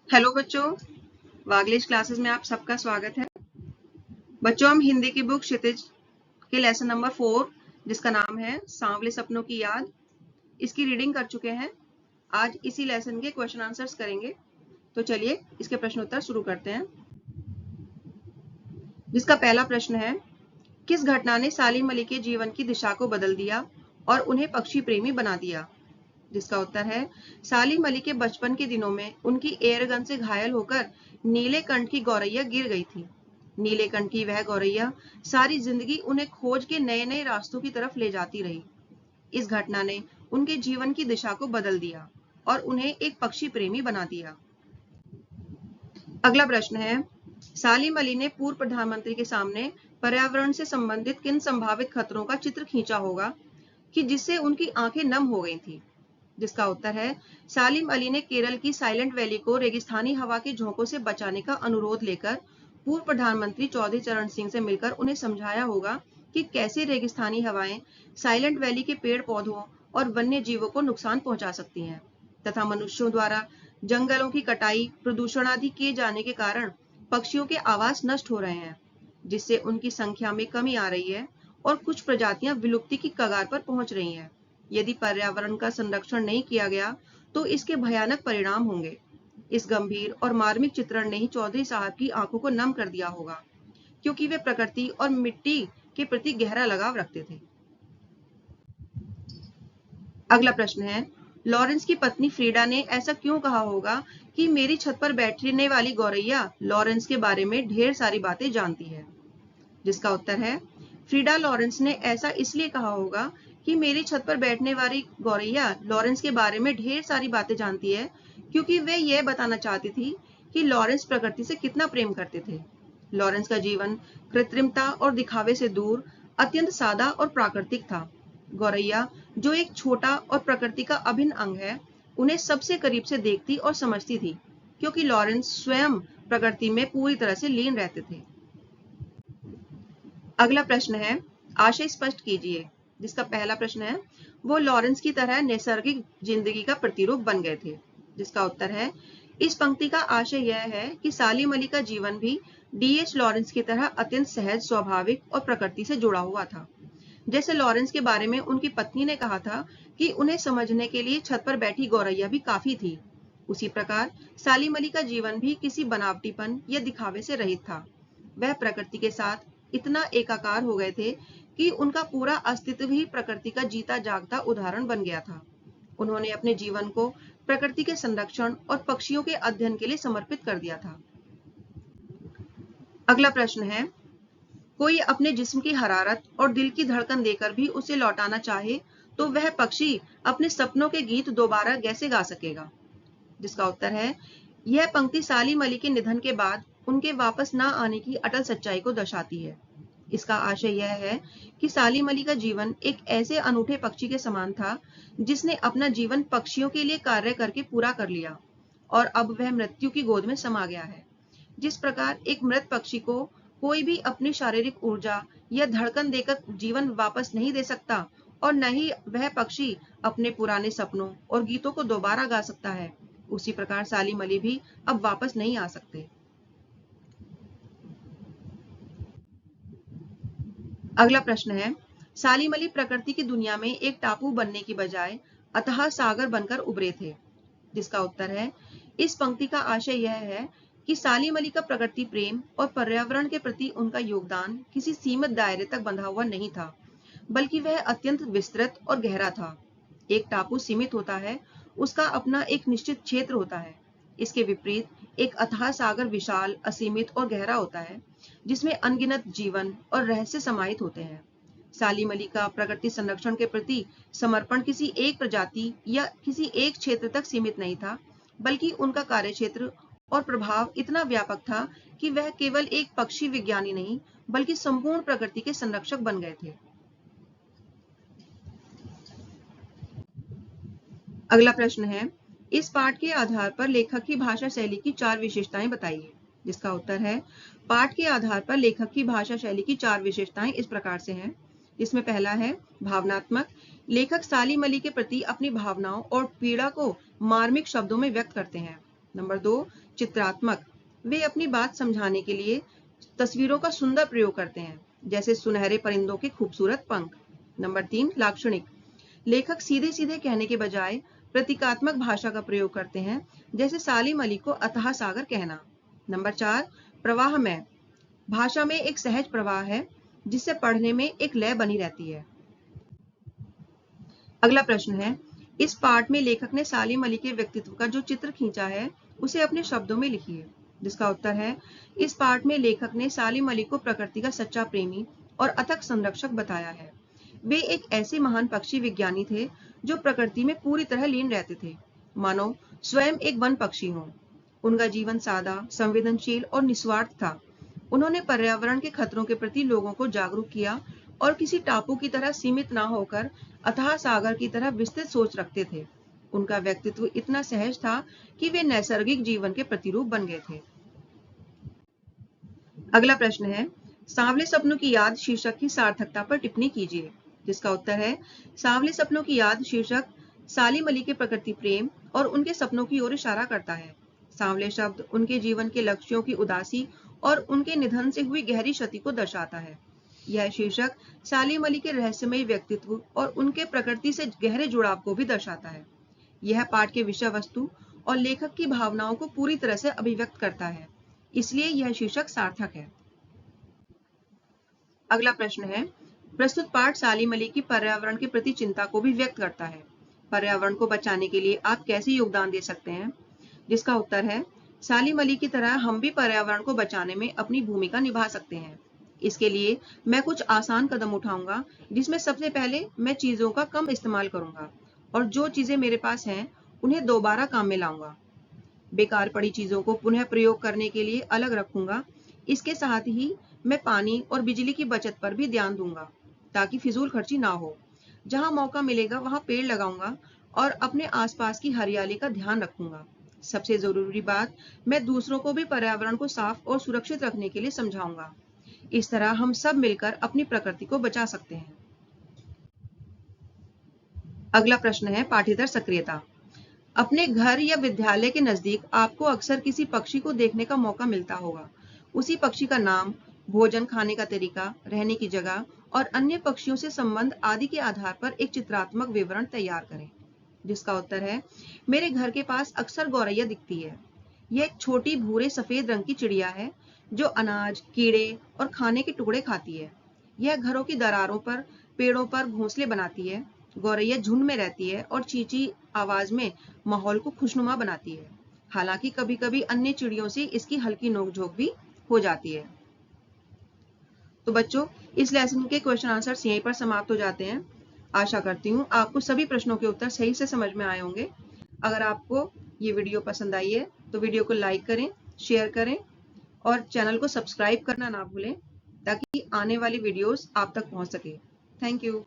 Hello बच्चों, वागलिश classes में आप सबका स्वागत है। बच्चों, हम हिंदी की बुक क्षितिज के लेसन नंबर 4 जिसका नाम है सांवले सपनों की याद, इसकी रीडिंग कर चुके हैं। आज इसी लेसन के क्वेश्चन आंसर्स करेंगे। तो चलिए इसके प्रश्न उत्तर शुरू करते हैं। जिसका पहला प्रश्न है, किस घटना ने सालिम अली के जीवन की दिशा को बदल दिया और उन्हें पक्षी प्रेमी बना दिया? जिसका उत्तर है, सालिम अली के बचपन के दिनों में उनकी एयरगन से घायल होकर नीलेकंठ की गौरैया गिर गई थी। नीलेकंठ की वह गौरैया सारी जिंदगी उन्हें खोज के नए नए रास्तों की तरफ ले जाती रही। इस घटना ने उनके जीवन की दिशा को बदल दिया और उन्हें एक पक्षी प्रेमी बना दिया। अगला प्रश्न है, सालिम अली ने पूर्व प्रधानमंत्री के सामने पर्यावरण से संबंधित किन संभावित खतरों का चित्र खींचा होगा कि जिससे उनकी आंखें नम हो गई थी? जिसका उत्तर है, सालिम अली ने केरल की साइलेंट वैली को रेगिस्तानी हवा के झोंकों से बचाने का अनुरोध लेकर पूर्व प्रधानमंत्री चौधरी चरण सिंह से मिलकर उन्हें समझाया होगा कि कैसे रेगिस्तानी हवाएं साइलेंट वैली के पेड़ पौधों और वन्य जीवों को नुकसान पहुंचा सकती हैं तथा मनुष्यों द्वारा जंगलों की कटाई, प्रदूषण आदि किए जाने के कारण पक्षियों के आवास नष्ट हो रहे हैं, जिससे उनकी संख्या में कमी आ रही है और कुछ प्रजातियां विलुप्ति की कगार पर पहुंच रही हैं। यदि पर्यावरण का संरक्षण नहीं किया गया तो इसके भयानक परिणाम होंगे। इस गंभीर और मार्मिक चित्रण ने ही चौधरी साहब की आंखों को नम कर दिया होगा, क्योंकि वे प्रकृति और मिट्टी के प्रति गहरा लगाव रखते थे। अगला प्रश्न है, लॉरेंस की पत्नी फ्रीडा ने ऐसा क्यों कहा होगा कि मेरी छत पर बैठने वाली गौरैया लॉरेंस के बारे में ढेर सारी बातें जानती है? जिसका उत्तर है, फ्रीडा लॉरेंस ने ऐसा इसलिए कहा होगा कि मेरी छत पर बैठने वाली गौरैया लॉरेंस के बारे में ढेर सारी बातें जानती है, क्योंकि वे यह बताना चाहती थी कि लॉरेंस प्रकृति से कितना प्रेम करते थे। लॉरेंस का जीवन कृत्रिमता और दिखावे से दूर अत्यंत सादा और प्राकृतिक था। गौरैया, जो एक छोटा और प्रकृति का अभिन्न अंग है, उन्हें सबसे करीब से देखती और समझती थी, क्योंकि लॉरेंस स्वयं प्रकृति में पूरी तरह से लीन रहते थे। अगला प्रश्न है, आशय स्पष्ट कीजिए। जिसका पहला प्रश्न है, वो लॉरेंस की तरह नैसर्गिक जिंदगी का प्रतिरूप बन गए थे। जिसका उत्तर है, इस पंक्ति का आशय यह है कि सालिम अली का जीवन भी डीएच लॉरेंस की तरह अत्यंत सहज, स्वाभाविक और प्रकृति से जुड़ा हुआ था। जैसे लॉरेंस के बारे में उनकी पत्नी ने कहा था कि उन्हें समझने के लिए छत पर बैठी गौरैया भी काफी थी, उसी प्रकार सालिम अली का जीवन भी किसी बनावटीपन या दिखावे से रहित था। वह प्रकृति के साथ इतना एकाकार हो गए थे कि उनका पूरा अस्तित्व ही प्रकृति का जीता जागता उदाहरण बन गया था। उन्होंने अपने जीवन को प्रकृति के संरक्षण और पक्षियों के अध्ययन के लिए समर्पित कर दिया था। अगला प्रश्न है, कोई अपने जिस्म की हरारत और दिल की धड़कन देकर भी उसे लौटाना चाहे तो वह पक्षी अपने सपनों के गीत दोबारा कैसे गा सकेगा? जिसका उत्तर है, यह पंक्ति सालिम अली के निधन के बाद उनके वापस न आने की अटल सच्चाई को दर्शाती है। इसका आशय यह है कि सालिम अली का जीवन एक ऐसे अनूठे पक्षी के समान था जिसने अपना जीवन पक्षियों के लिए कार्य करके पूरा कर लिया और अब वह मृत्यु की गोद में समा गया है। जिस प्रकार एक मृत पक्षी को कोई भी अपनी शारीरिक ऊर्जा या धड़कन देकर जीवन वापस नहीं दे सकता और न ही वह पक्षी अपने पुराने सपनों और गीतों को दोबारा गा सकता है, उसी प्रकार सालिम अली भी अब वापस नहीं आ सकते। अगला प्रश्न है, सालिम अली प्रकृति की दुनिया में एक टापू बनने की बजाय अथाह सागर बनकर उभरे थे। जिसका उत्तर है, इस पंक्ति का आशय यह है कि सालिम अली का प्रकृति प्रेम और पर्यावरण के प्रति उनका योगदान किसी सीमित दायरे तक बंधा हुआ नहीं था, बल्कि वह अत्यंत विस्तृत और गहरा था। एक टापू सीमित होता है, उसका अपना एक निश्चित क्षेत्र होता है। इसके विपरीत एक अथाह सागर विशाल, असीमित और गहरा होता है, जिसमें अनगिनत जीवन और रहस्य समाहित होते हैं। सालिम अली का प्रकृति संरक्षण के प्रति समर्पण किसी एक प्रजाति या किसी एक क्षेत्र तक सीमित नहीं था, बल्कि उनका कार्यक्षेत्र और प्रभाव इतना व्यापक था कि वह केवल एक पक्षी विज्ञानी नहीं, बल्कि संपूर्ण प्रकृति के संरक्षक बन गए थे। अगला प्रश्न है, इस पाठ के आधार पर लेखक की भाषा शैली की 4 विशेषताएं बताइए। जिसका उत्तर है, पाठ के आधार पर लेखक की भाषा शैली की 4 विशेषताएं इस प्रकार से हैं। इसमें पहला है भावनात्मक। लेखक सालिम अली के प्रति अपनी भावनाओं और पीड़ा को मार्मिक शब्दों में व्यक्त करते हैं। नंबर 2, चित्रात्मक, वे अपनी बात समझाने के लिए तस्वीरों का सुंदर प्रयोग करते हैं, जैसे सुनहरे परिंदों के खूबसूरत पंख। नंबर 3, लाक्षणिक, लेखक सीधे सीधे कहने के बजाय प्रतीकात्मक भाषा का प्रयोग करते हैं, जैसे सालिम अली को अथाह सागर कहना। नंबर 4, प्रवाहमय, भाषा में एक सहज प्रवाह है जिससे पढ़ने में एक लय बनी रहती है। अगला प्रश्न है, इस पाठ में लेखक ने सालिम अली के व्यक्तित्व का जो चित्र खींचा है उसे अपने शब्दों में लिखिए। जिसका उत्तर है, इस पाठ में लेखक ने सालिम अली को प्रकृति का सच्चा प्रेमी और अथक संरक्षक बताया है। वे एक ऐसे महान पक्षी विज्ञानी थे जो प्रकृति में पूरी तरह लीन रहते थे, मानो स्वयं एक वन पक्षी हो। उनका जीवन सादा, संवेदनशील और निस्वार्थ था। उन्होंने पर्यावरण के खतरों के प्रति लोगों को जागरूक किया और किसी टापू की तरह सीमित ना होकर अथाह सागर की तरह विस्तृत सोच रखते थे। उनका व्यक्तित्व इतना सहज था कि वे नैसर्गिक जीवन के प्रतिरूप बन गए थे। अगला प्रश्न है, सांवले सपनों की याद शीर्षक की सार्थकता पर टिप्पणी कीजिए। जिसका उत्तर है, सांवले सपनों की याद शीर्षक सालिम अली के प्रकृति प्रेम और उनके सपनों की ओर इशारा करता है। सांवले शब्द उनके जीवन के लक्ष्यों की उदासी और उनके निधन से हुई गहरी क्षति को दर्शाता है। यह शीर्षक सालिम अली के रहस्यमयी व्यक्तित्व और उनके प्रकृति से गहरे जुड़ाव को भी दर्शाता है। यह पाठ के विषय वस्तु और लेखक की भावनाओं को पूरी तरह से अभिव्यक्त करता है, इसलिए यह शीर्षक सार्थक है। अगला प्रश्न है, प्रस्तुत पाठ सालिम अली की पर्यावरण के प्रति चिंता को भी व्यक्त करता है। पर्यावरण को बचाने के लिए आप कैसे योगदान दे सकते हैं? जिसका उत्तर है, सालिम अली की तरह हम भी पर्यावरण को बचाने में अपनी भूमिका निभा सकते हैं। इसके लिए मैं कुछ आसान कदम उठाऊंगा, जिसमें सबसे पहले मैं चीजों का कम इस्तेमाल करूंगा और जो चीजें मेरे पास हैं उन्हें दोबारा काम में लाऊंगा। बेकार पड़ी चीजों को पुनः प्रयोग करने के लिए अलग रखूंगा। इसके साथ ही मैं पानी और बिजली की बचत पर भी ध्यान दूंगा, ताकि फिजूल खर्ची ना हो। जहां मौका मिलेगा वहां पेड़ लगाऊंगा और अपने आसपास की हरियाली का ध्यान रखूंगा। सबसे जरूरी बात, मैं दूसरों को भी पर्यावरण को साफ और सुरक्षित रखने के लिए समझाऊंगा। इस तरह हम सब मिलकर अपनी प्रकृति को बचा सकते हैं। अगला प्रश्न है, पाठ्येतर सक्रियता। अपने घर या विद्यालय के नजदीक आपको अक्सर किसी पक्षी को देखने का मौका मिलता होगा। उसी पक्षी का नाम, भोजन खाने का तरीका, रहने की जगह और अन्य पक्षियों से संबंध आदि के आधार पर एक चित्रात्मक विवरण तैयार करें। जिसका उत्तर है, मेरे घर के पास अक्सर गौरैया दिखती है। यह एक छोटी भूरे सफेद रंग की चिड़िया है जो अनाज, कीड़े और खाने के टुकड़े खाती है। यह घरों की दरारों पर, पेड़ों पर घोंसले बनाती है। गौरैया झुंड में रहती है और चींची आवाज में माहौल को खुशनुमा बनाती है। हालांकि कभी कभी अन्य चिड़ियों से इसकी हल्की नोकझोंक भी हो जाती है। तो बच्चों, इस लेसन के क्वेश्चन आंसर्स यहीं पर समाप्त हो जाते हैं। आशा करती हूँ आपको सभी प्रश्नों के उत्तर सही से समझ में आए होंगे। अगर आपको ये वीडियो पसंद आई है तो वीडियो को लाइक करें, शेयर करें और चैनल को सब्सक्राइब करना ना भूलें, ताकि आने वाली वीडियोस आप तक पहुंच सके। Thank you.